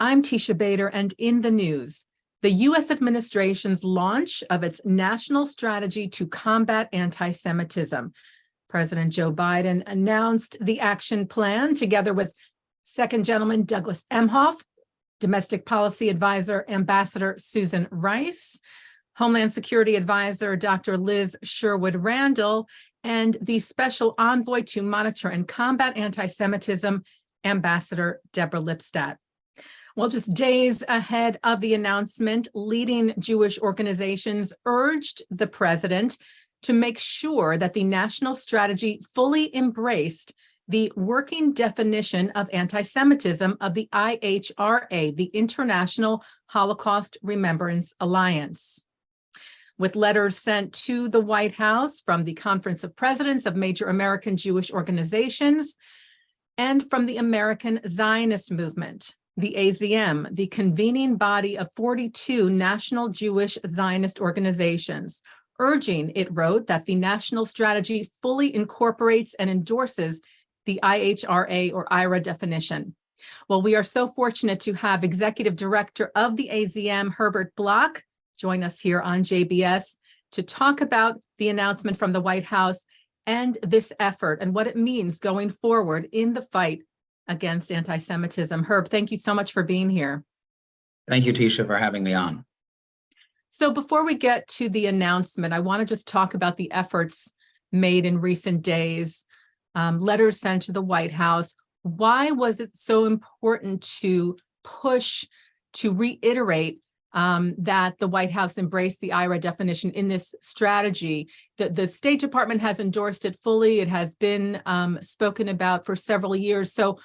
I'm Teisha Bader, and in the news, the U.S. administration's launch of its national strategy to combat anti-Semitism. President Joe Biden announced the action plan together with Second Gentleman Douglas Emhoff, Domestic Policy Advisor Ambassador Susan Rice, Homeland Security Advisor Dr. Liz Sherwood Randall, and the Special Envoy to Monitor and Combat Anti-Semitism, Ambassador Deborah Lipstadt. Well, just days ahead of the announcement, leading Jewish organizations urged the president to make sure that the national strategy fully embraced the working definition of anti-Semitism of the IHRA, the International Holocaust Remembrance Alliance. With letters sent to the White House from the Conference of Presidents of Major American Jewish Organizations and from the American Zionist Movement, the AZM, the convening body of 42 national Jewish Zionist organizations, urging, it wrote, that the national strategy fully incorporates and endorses the IHRA or IHRA definition. Well, we are so fortunate to have Executive Director of the AZM, Herbert Block, join us here on JBS to talk about the announcement from the White House and this effort and what it means going forward in the fight against anti-Semitism. Herb, thank you so much for being here. Thank you, Teisha, for having me on. So before we get to the announcement, I want to just talk about the efforts made in recent days, letters sent to the White House. Why was it so important to push, to reiterate that the White House embraced the IHRA definition in this strategy? The State Department has endorsed it fully. It has been spoken about for several years. So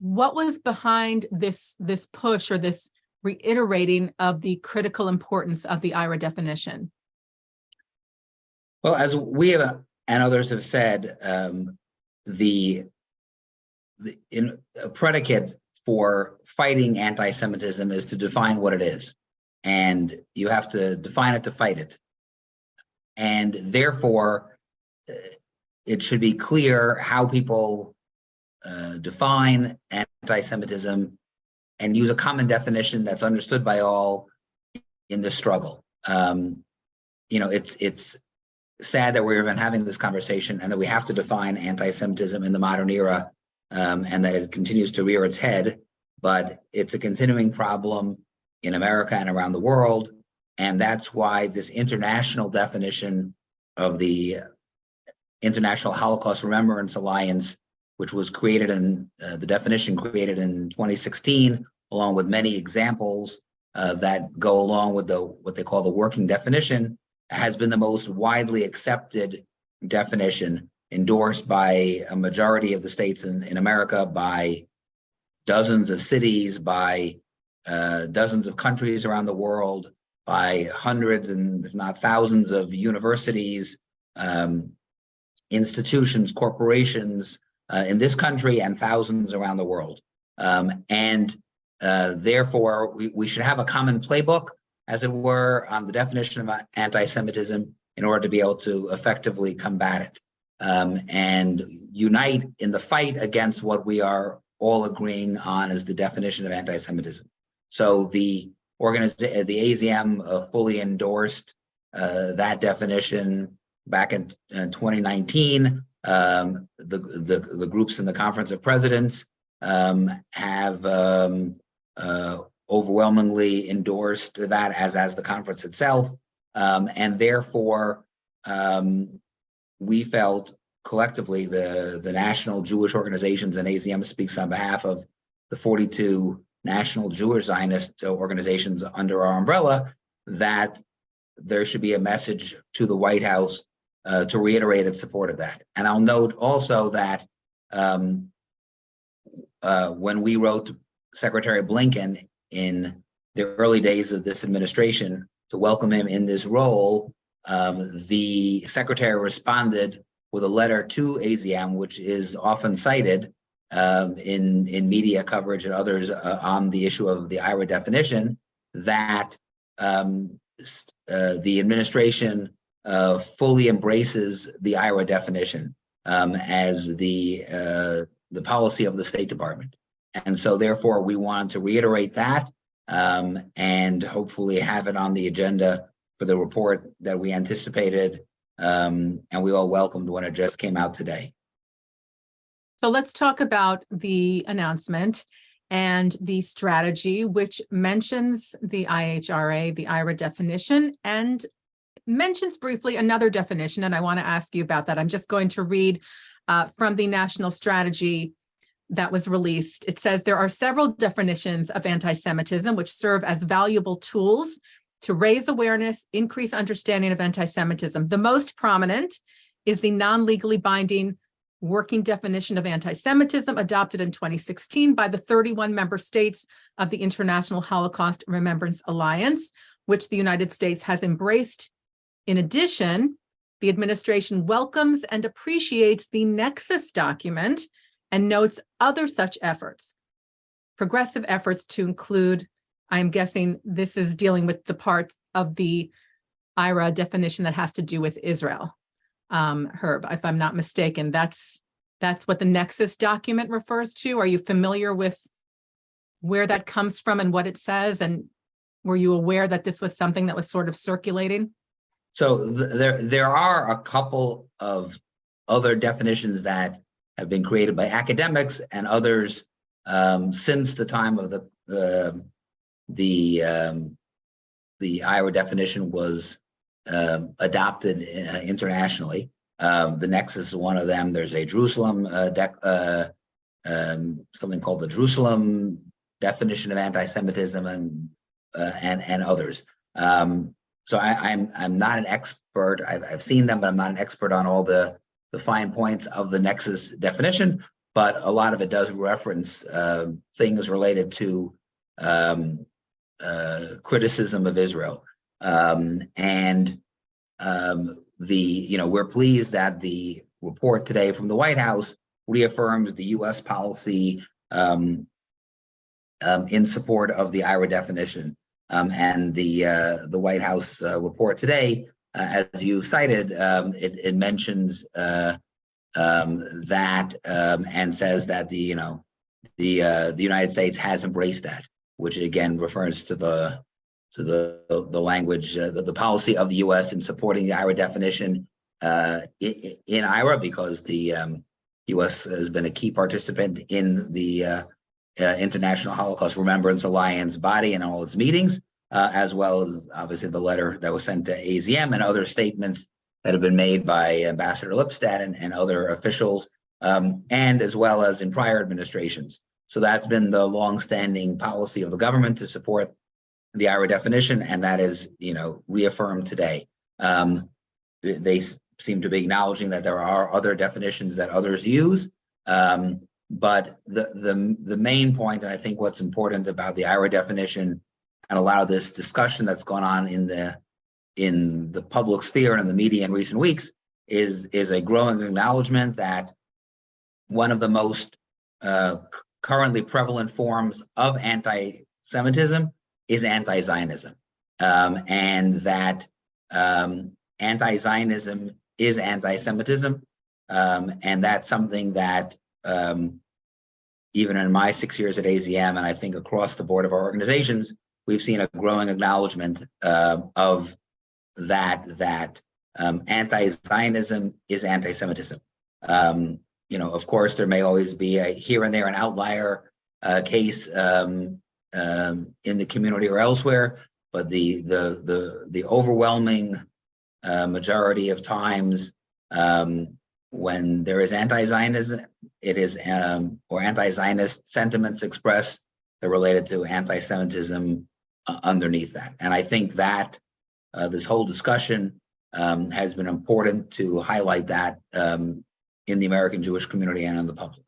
what was behind this push or this reiterating of the critical importance of the IHRA definition? Well, as we have, and others have said, a predicate for fighting anti-Semitism is to define what it is. And you have to define it to fight it. And therefore, it should be clear how people define anti-Semitism and use a common definition that's understood by all in the struggle. It's sad that we're even having this conversation and that we have to define anti-Semitism in the modern era, and that it continues to rear its head, but it's a continuing problem in America and around the world. And that's why this international definition of the International Holocaust Remembrance Alliance, which was created in the definition created in 2016, along with many examples that go along with what they call the working definition, has been the most widely accepted definition, endorsed by a majority of the states in America, by dozens of cities, by dozens of countries around the world, by hundreds and if not thousands of universities, institutions, corporations in this country, and thousands around the world. Therefore, we should have a common playbook, as it were, on the definition of anti-Semitism in order to be able to effectively combat it and unite in the fight against what we are all agreeing on as the definition of anti-Semitism. So the AZM fully endorsed that definition back in 2019. The groups in the Conference of Presidents have overwhelmingly endorsed that, as the conference itself, and therefore we felt collectively, the national Jewish organizations, and AZM speaks on behalf of the 42 national Jewish Zionist organizations under our umbrella, that there should be a message to the White House to reiterate its support of that. And I'll note also that when we wrote to Secretary Blinken in the early days of this administration to welcome him in this role, the Secretary responded with a letter to AZM, which is often cited in media coverage and others on the issue of the IHRA definition, that the administration fully embraces the IHRA definition as the policy of the State Department. And so therefore we wanted to reiterate that and hopefully have it on the agenda for the report that we anticipated and we all welcomed when it just came out today. So let's talk about the announcement and the strategy, which mentions the IHRA, the IHRA definition, and mentions briefly another definition, and I want to ask you about that. I'm just going to read from the national strategy that was released. It says there are several definitions of anti-Semitism which serve as valuable tools to raise awareness, increase understanding of anti-Semitism. The most prominent is the non-legally binding working definition of anti-Semitism adopted in 2016 by the 31 member states of the International Holocaust Remembrance Alliance, which the United States has embraced. In addition, the administration welcomes and appreciates the Nexus document and notes other such efforts, progressive efforts to include, I'm guessing this is dealing with the part of the IHRA definition that has to do with Israel. Herb, if I'm not mistaken, that's what the Nexus document refers to. Are you familiar with where that comes from and what it says? And were you aware that this was something that was sort of circulating? So there are a couple of other definitions that have been created by academics and others since the time of the IHRA definition was adopted internationally. The Nexus is one of them. There's a Jerusalem something called the Jerusalem definition of anti-Semitism and others. So I'm not an expert. I've seen them, but I'm not an expert on all the fine points of the Nexus definition. But a lot of it does reference things related to criticism of Israel, we're pleased that the report today from the White House reaffirms the U.S. policy in support of the IHRA definition. And the White House report today, as you cited, it mentions that and says that the United States has embraced that, which again refers to the language, the policy of the U.S. in supporting the IHRA definition in IHRA, because the U.S. has been a key participant in the International Holocaust Remembrance Alliance body and all its meetings, as well as obviously the letter that was sent to AZM and other statements that have been made by Ambassador Lipstadt and other officials, and as well as in prior administrations. So that's been the longstanding policy of the government to support the IHRA definition, and that is, reaffirmed today. They seem to be acknowledging that there are other definitions that others use, but the main point, and I think what's important about the IHRA definition and a lot of this discussion that's gone on in the public sphere and in the media in recent weeks, is a growing acknowledgement that one of the most currently prevalent forms of anti-Semitism is anti-Zionism, and that anti-Zionism is anti-Semitism, and that's something that even in my 6 years at AZM, and I think across the board of our organizations, we've seen a growing acknowledgement of that anti-Zionism is anti-Semitism. Of course, there may always be here and there an outlier case in the community or elsewhere, but the overwhelming majority of times when there is anti-Zionism, it is or anti-Zionist sentiments expressed that are related to anti-Semitism underneath that. And I think that this whole discussion has been important to highlight that in the American Jewish community and in the public.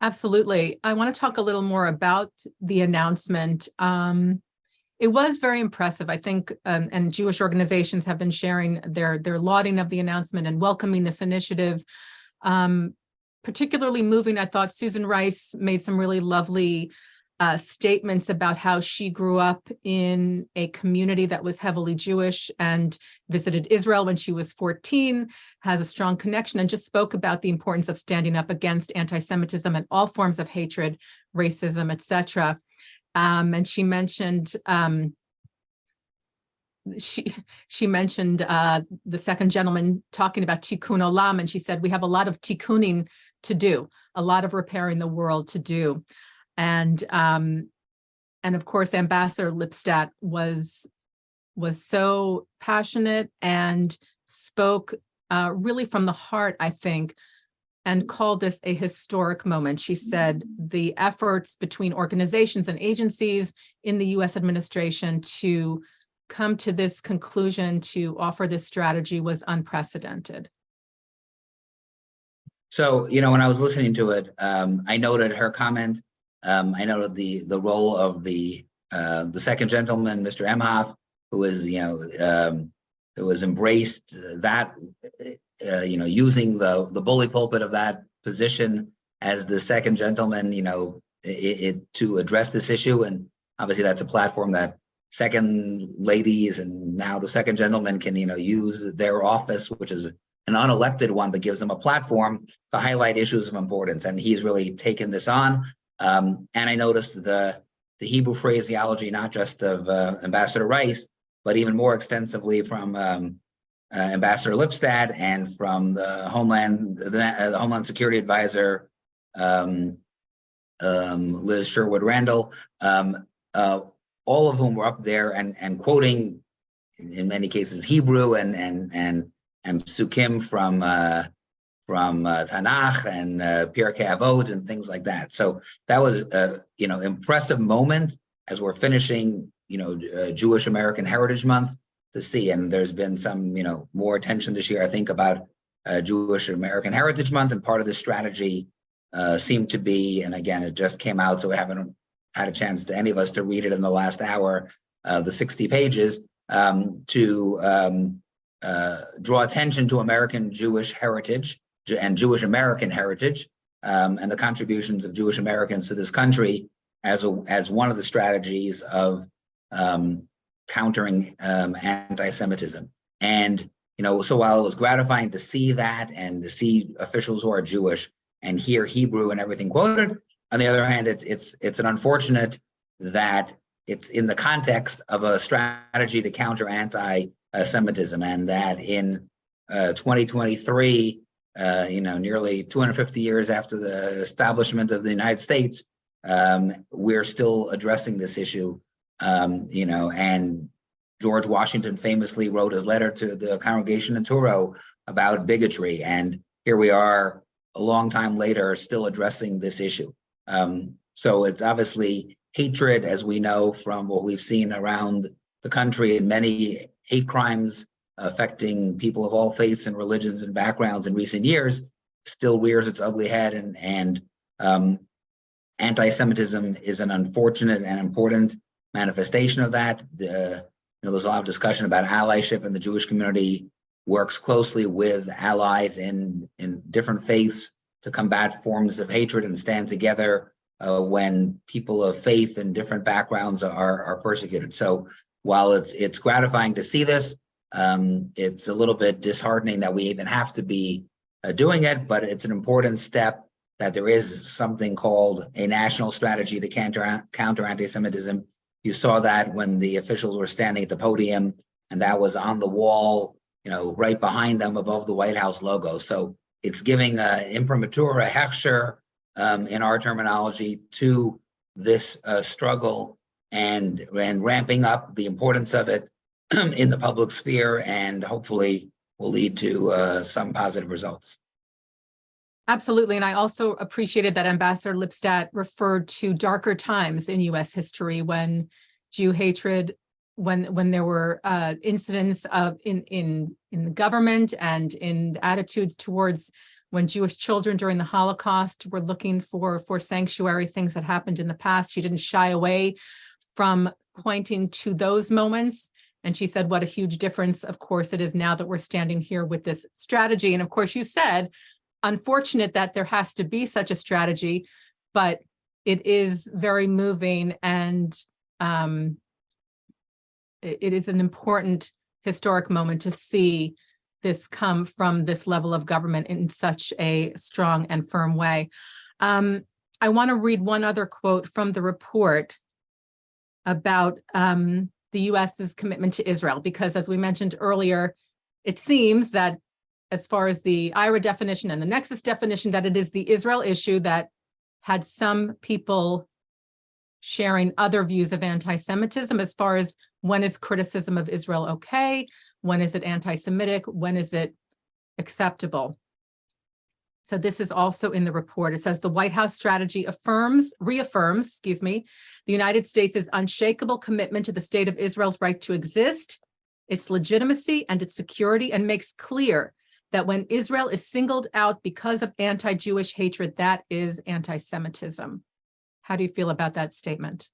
Absolutely. I want to talk a little more about the announcement. It was very impressive, I think, and Jewish organizations have been sharing their lauding of the announcement and welcoming this initiative. Particularly moving, I thought Susan Rice made some really lovely statements about how she grew up in a community that was heavily Jewish and visited Israel when she was 14, has a strong connection, and just spoke about the importance of standing up against anti-Semitism and all forms of hatred, racism, etc. And she mentioned she mentioned the second gentleman talking about tikkun olam, and she said we have a lot of tikkuning to do, a lot of repairing the world to do. And of course, Ambassador Lipstadt was so passionate and spoke really from the heart, I think, and called this a historic moment. She said the efforts between organizations and agencies in the U.S. administration to come to this conclusion, to offer this strategy, was unprecedented. So, when I was listening to it, I noted her comment. I noted the role of the second gentleman, Mr. Emhoff, who was embraced that, using the bully pulpit of that position as the second gentleman, to address this issue. And obviously that's a platform that second ladies and now the second gentleman can, use their office, which is an unelected one, but gives them a platform to highlight issues of importance. And he's really taken this on. And I noticed the Hebrew phraseology, not just of Ambassador Rice, but even more extensively from Ambassador Lipstadt and from the Homeland Security Advisor, Liz Sherwood Randall, all of whom were up there and quoting, in many cases, Hebrew and psukim from Tanakh and Pirkei Avot and things like that. So that was impressive moment as we're finishing Jewish American Heritage Month to see. And there's been some more attention this year, I think, about Jewish American Heritage Month, and part of this strategy seemed to be, and again, it just came out, so we haven't had a chance to any of us to read it in the last hour, the 60 pages, to draw attention to American Jewish heritage and Jewish American heritage, and the contributions of Jewish Americans to this country as one of the strategies of countering anti-Semitism. And so while it was gratifying to see that and to see officials who are Jewish and hear Hebrew and everything quoted, on the other hand, it's an unfortunate that it's in the context of a strategy to counter anti-Semitism, and that in 2023, nearly 250 years after the establishment of the United States, we're still addressing this issue. And George Washington famously wrote his letter to the congregation in Truro about bigotry, and here we are a long time later still addressing this issue. So it's obviously hatred, as we know from what we've seen around the country, and many hate crimes affecting people of all faiths and religions and backgrounds in recent years, still rears its ugly head, and anti-Semitism is an unfortunate and important manifestation of that. There's a lot of discussion about allyship, and the Jewish community works closely with allies in different faiths to combat forms of hatred and stand together when people of faith and different backgrounds are persecuted. So while it's gratifying to see this, it's a little bit disheartening that we even have to be doing it, but it's an important step that there is something called a national strategy to counter anti-Semitism. You saw that when the officials were standing at the podium, and that was on the wall, right behind them above the White House logo. So it's giving imprimatur, a hechsher, in our terminology, to this struggle, and ramping up the importance of it in the public sphere, and hopefully will lead to some positive results. Absolutely. And I also appreciated that Ambassador Lipstadt referred to darker times in U.S. history when Jew hatred, when there were incidents of in the government and in attitudes towards when Jewish children during the Holocaust were looking for sanctuary, things that happened in the past. She didn't shy away from pointing to those moments. And she said, what a huge difference, of course, it is now that we're standing here with this strategy. And of course, you said, unfortunate that there has to be such a strategy, but it is very moving, and it is an important historic moment to see this come from this level of government in such a strong and firm way. I want to read one other quote from the report about the U.S.'s commitment to Israel, because as we mentioned earlier, it seems that as far as the IHRA definition and the nexus definition, that it is the Israel issue that had some people sharing other views of anti-Semitism as far as when is criticism of Israel okay, when is it anti-Semitic, when is it acceptable. So this is also in the report. It says the White House strategy reaffirms, the United States' unshakable commitment to the state of Israel's right to exist, its legitimacy and its security, and makes clear that when Israel is singled out because of anti-Jewish hatred, that is anti-Semitism. How do you feel about that statement?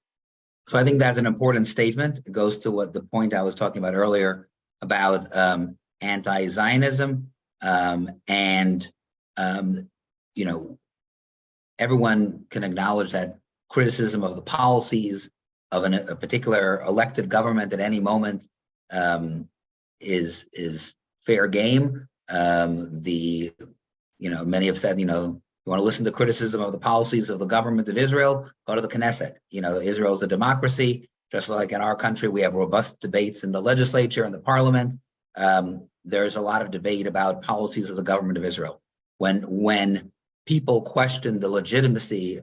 So I think that's an important statement. It goes to what the point I was talking about earlier about anti-Zionism, everyone can acknowledge that criticism of the policies of a particular elected government at any moment is fair game. Many have said, you want to listen to criticism of the policies of the government of Israel, go to the Knesset. Israel is a democracy, just like in our country, we have robust debates in the legislature and the parliament. There's a lot of debate about policies of the government of Israel. When people question the legitimacy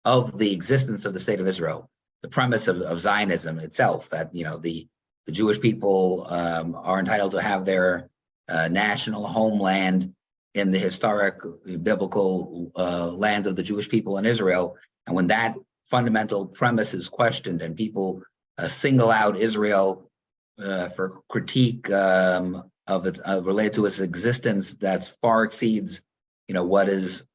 of the existence of the state of Israel, the premise of Zionism itself, that the Jewish people are entitled to have their national homeland in the historic biblical land of the Jewish people in Israel, and when that fundamental premise is questioned and people single out Israel for critique of its related to its existence that far exceeds what is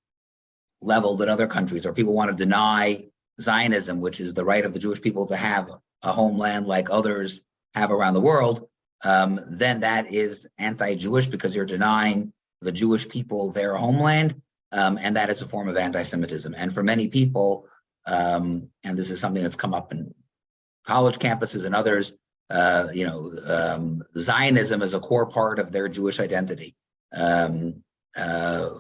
leveled in other countries, or people want to deny Zionism, which is the right of the Jewish people to have a homeland like others have around the world, then that is anti-Jewish because you're denying the Jewish people their homeland, and that is a form of anti-Semitism. And for many people, and this is something that's come up in college campuses and others, Zionism is a core part of their Jewish identity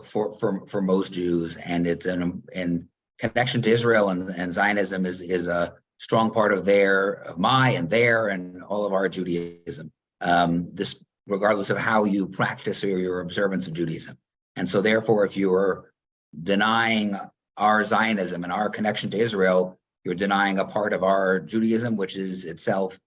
for most Jews, and it's in connection to Israel, and Zionism is a strong part of my and all of our Judaism. This regardless of how you practice or your observance of Judaism. And so therefore, if you are denying our Zionism and our connection to Israel, you're denying a part of our Judaism, which is itself,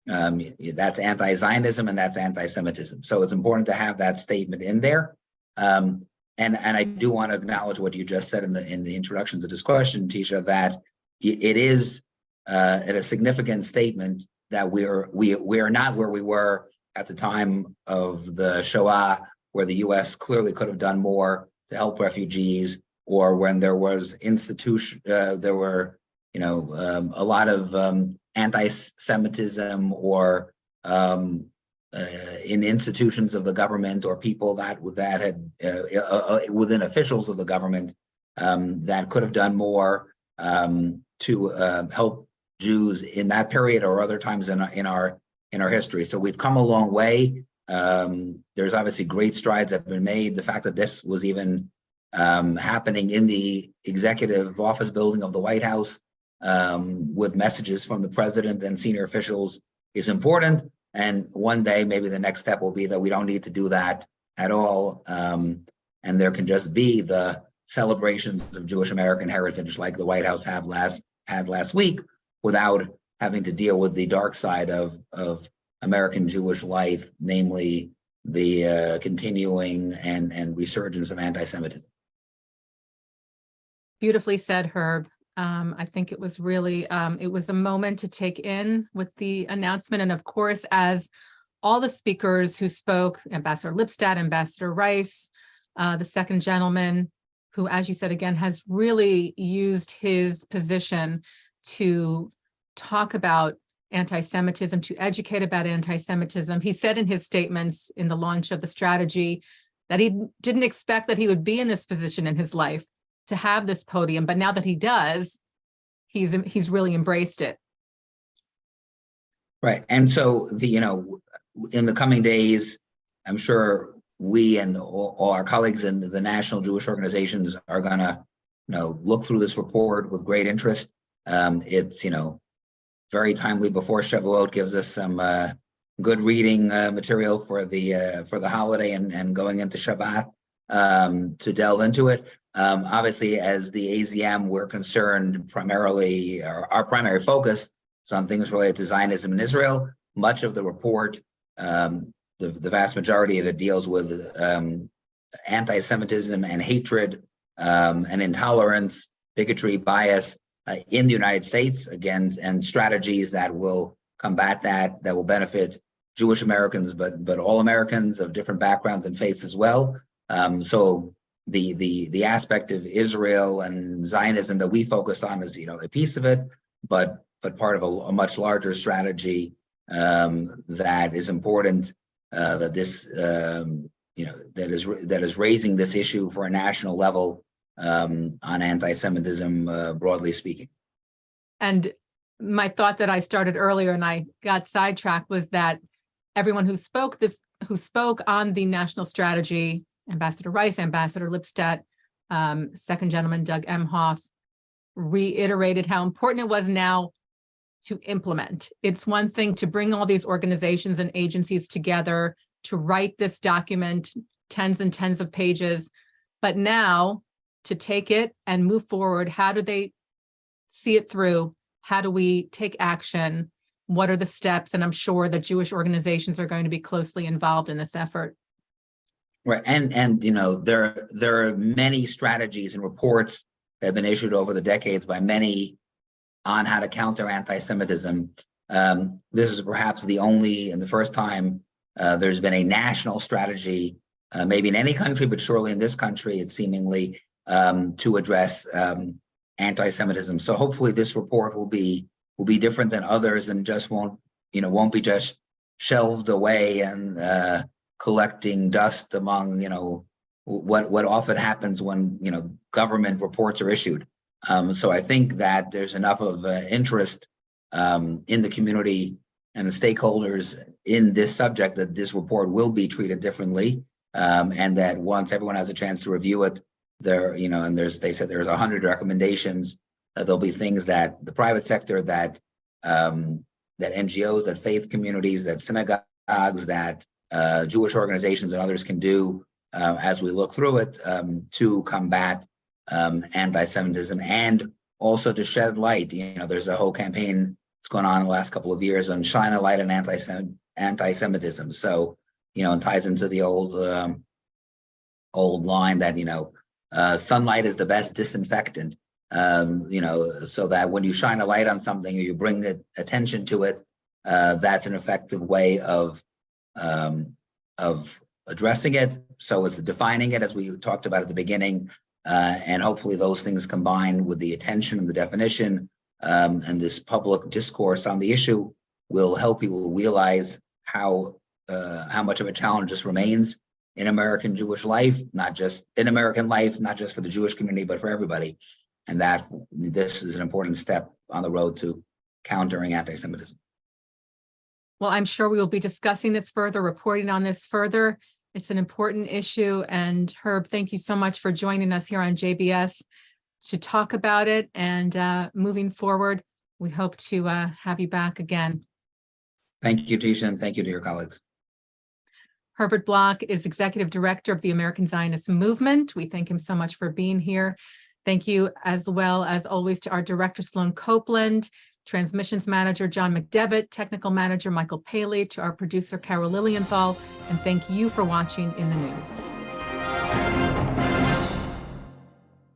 that's anti-Zionism and that's anti-Semitism. So it's important to have that statement in there. And I do want to acknowledge what you just said in the introduction to this question, Teisha, that it is a significant statement that we are not where we were at the time of the Shoah, where the U.S. clearly could have done more to help refugees, or when there was there were a lot of anti-Semitism or in institutions of the government, or people that had within officials of the government that could have done more to help Jews in that period or other times in our history. So we've come a long way. There's obviously great strides that have been made. The fact that this was even happening in the executive office building of the White House with messages from the president and senior officials is important. And one day, maybe the next step will be that we don't need to do that at all. And there can just be the celebrations of Jewish American heritage like the White House had last week, without having to deal with the dark side of American Jewish life, namely the continuing and resurgence of anti-Semitism. Beautifully said, Herb. I think it was really, it was a moment to take in with the announcement. And of course, as all the speakers who spoke, Ambassador Lipstadt, Ambassador Rice, the second gentleman, who, as you said, again, has really used his position to talk about anti-Semitism, to educate about anti-Semitism. He said in his statements in the launch of the strategy that he didn't expect that he would be in this position in his life to have this podium, but now that he does, he's really embraced it. Right. And so in the coming days, I'm sure we and all our colleagues in the national Jewish organizations are going to, look through this report with great interest. It's, very timely before Shavuot, gives us some good reading material for the holiday and going into Shabbat to delve into it. Obviously, as the AZM, we're concerned primarily, our primary focus is on things related to Zionism in Israel. Much of the report, the vast majority of it, deals with anti-Semitism and hatred and intolerance, bigotry, bias in the United States, again, and strategies that will combat that will benefit Jewish Americans, but all Americans of different backgrounds and faiths as well. So the aspect of Israel and Zionism that we focused on is a piece of it, but part of a much larger strategy that is important. That this that is raising this issue for a national level on anti-Semitism, broadly speaking. And my thought that I started earlier and I got sidetracked was that everyone who spoke on the national strategy, Ambassador Rice, Ambassador Lipstadt, Second Gentleman Doug Emhoff, reiterated how important it was now to implement. It's one thing to bring all these organizations and agencies together to write this document, tens and tens of pages, but now to take it and move forward. How do they see it through? How do we take action? What are the steps? And I'm sure that Jewish organizations are going to be closely involved in this effort. Right, and there are many strategies and reports that have been issued over the decades by many on how to counter anti-Semitism. This is perhaps the only and the first time there's been a national strategy, maybe in any country, but surely in this country, it's seemingly to address anti-Semitism. So hopefully this report will be different than others and just won't be just shelved away and collecting dust among what often happens when government reports are issued. So I think that there's enough of interest in the community and the stakeholders in this subject that this report will be treated differently, and that once everyone has a chance to review it, and they said there's 100 recommendations. There'll be things that the private sector, that NGOs, that faith communities, that synagogues, that Jewish organizations and others can do as we look through it to combat anti-Semitism and also to shed light. There's a whole campaign that's gone on in the last couple of years on shine a light on anti-Semitism. So, it ties into the old line that, sunlight is the best disinfectant. So that when you shine a light on something or you bring attention to it, that's an effective way of addressing it. So it's defining it, as we talked about at the beginning, and hopefully those things combined with the attention and the definition and this public discourse on the issue will help people realize how much of a challenge this remains in American Jewish life, not just in American life, not just for the Jewish community, but for everybody. And that this is an important step on the road to countering anti-Semitism. Well, I'm sure we will be discussing this further, reporting on this further. It's an important issue. And Herb, thank you so much for joining us here on JBS to talk about it. And moving forward, we hope to have you back again. Thank you, Teisha, and thank you to your colleagues. Herbert Block is Executive Director of the American Zionist Movement. We thank him so much for being here. Thank you as well as always to our Director Sloan Copeland, Transmissions Manager John McDevitt, Technical Manager Michael Paley, to our producer Carol Lilienthal, and thank you for watching In the News.